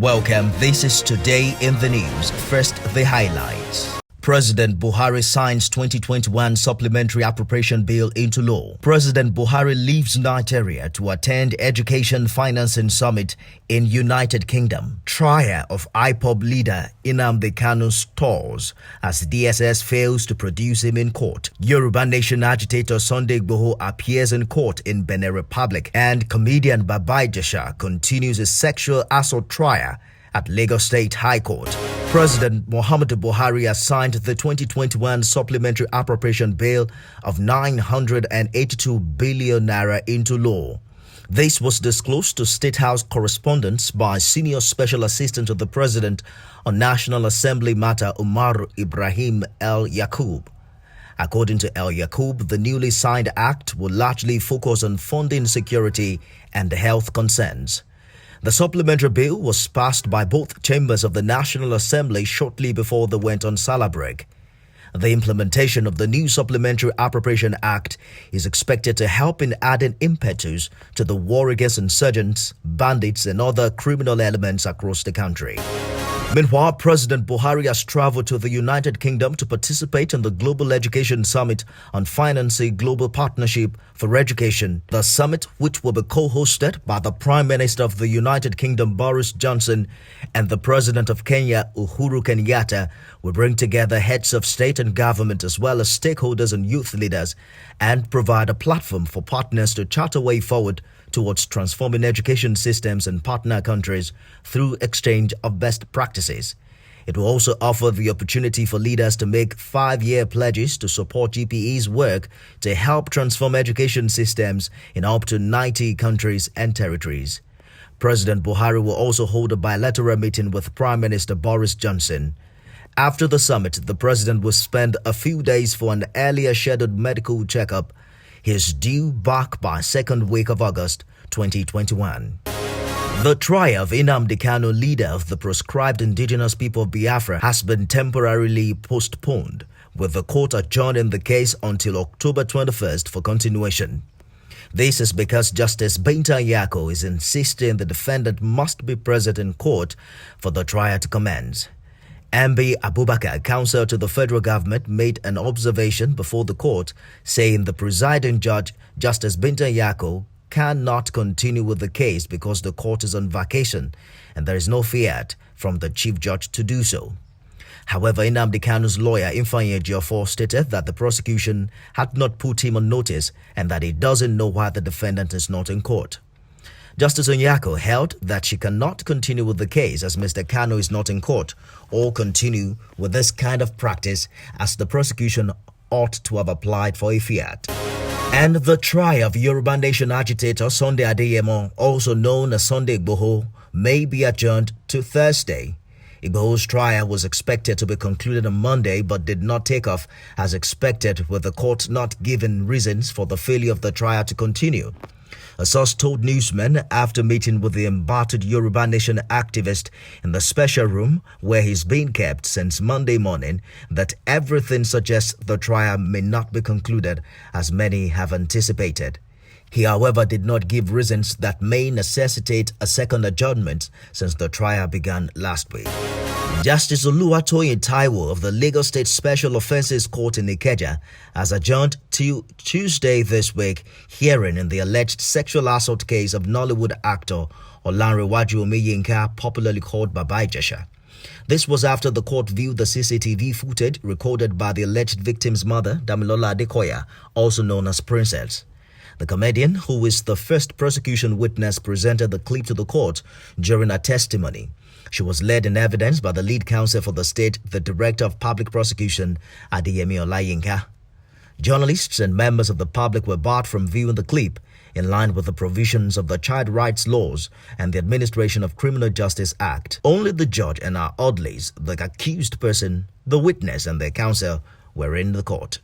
Welcome, this is Today in the News. First, the highlights. President Buhari signs 2021 Supplementary Appropriation Bill into law. President Buhari leaves Nigeria to attend Education Financing Summit in United Kingdom. Trial of IPOB leader Nnamdi Kanu stalls as DSS fails to produce him in court. Yoruba Nation agitator Sunday Igboho appears in court in Benin Republic. And comedian Baba Ijesha continues his sexual assault trial at Lagos State High Court. President Muhammadu Buhari has signed the 2021 Supplementary Appropriation Bill of 982 billion naira into law. This was disclosed to State House correspondents by Senior Special Assistant to the President on National Assembly matter Umar Ibrahim El Yakub. According to El Yakub, the newly signed act will largely focus on funding security and health concerns. The supplementary bill was passed by both chambers of the National Assembly shortly before they went on sala break. The implementation of the new Supplementary Appropriation Act is expected to help in adding impetus to the war against insurgents, bandits, and other criminal elements across the country. Meanwhile, President Buhari has traveled to the United Kingdom to participate in the Global Education Summit on Financing Global Partnership for Education. The summit, which will be co-hosted by the Prime Minister of the United Kingdom, Boris Johnson, and the President of Kenya, Uhuru Kenyatta, will bring together heads of state and government as well as stakeholders and youth leaders and provide a platform for partners to chart a way forward towards transforming education systems in partner countries through exchange of best practices. It will also offer the opportunity for leaders to make 5-year pledges to support GPE's work to help transform education systems in up to 90 countries and territories. President Buhari will also hold a bilateral meeting with Prime Minister Boris Johnson. After the summit, the president will spend a few days for an earlier scheduled medical checkup. He is due back by second week of August 2021. The trial of Nnamdi Kanu, leader of the proscribed indigenous people of Biafra, has been temporarily postponed, with the court adjourning the case until October 21st for continuation. This is because Justice Binta Nyako is insisting the defendant must be present in court for the trial to commence. MB Abubakar, counsel to the federal government, made an observation before the court, saying the presiding judge, Justice Binta Nyako, cannot continue with the case because the court is on vacation and there is no fiat from the chief judge to do so. However, Nnamdi Kanu's lawyer, Ifeanyi Ejiofor, stated that the prosecution had not put him on notice and that he doesn't know why the defendant is not in court. Justice Nyako held that she cannot continue with the case as Mr. Kanu is not in court or continue with this kind of practice as the prosecution ought to have applied for a fiat. And the trial of Yoruba Nation agitator Sunday Adeyemo, also known as Sunday Igboho, may be adjourned to Thursday. Igboho's trial was expected to be concluded on Monday but did not take off as expected, with the court not giving reasons for the failure of the trial to continue. A source told newsmen after meeting with the embattled Yoruba Nation activist in the special room where he's been kept since Monday morning that everything suggests the trial may not be concluded as many have anticipated. He, however, did not give reasons that may necessitate a second adjournment since the trial began last week. Justice Oluwatoyin Taiwo of the Lagos State Special Offences Court in Ikeja has adjourned to Tuesday this week hearing in the alleged sexual assault case of Nollywood actor Olanrewaju Omiyinka, popularly called Baba Ijesha. This was after the court viewed the CCTV footage recorded by the alleged victim's mother, Damilola Adekoya, also known as Princess. The comedian, who is the first prosecution witness, presented the clip to the court during her testimony. She was led in evidence by the lead counsel for the state, the Director of Public Prosecution, Adeyemi Olayinka. Journalists and members of the public were barred from viewing the clip in line with the provisions of the Child Rights Laws and the Administration of Criminal Justice Act. Only the judge and our orderlies, the accused person, the witness, and their counsel were in the court.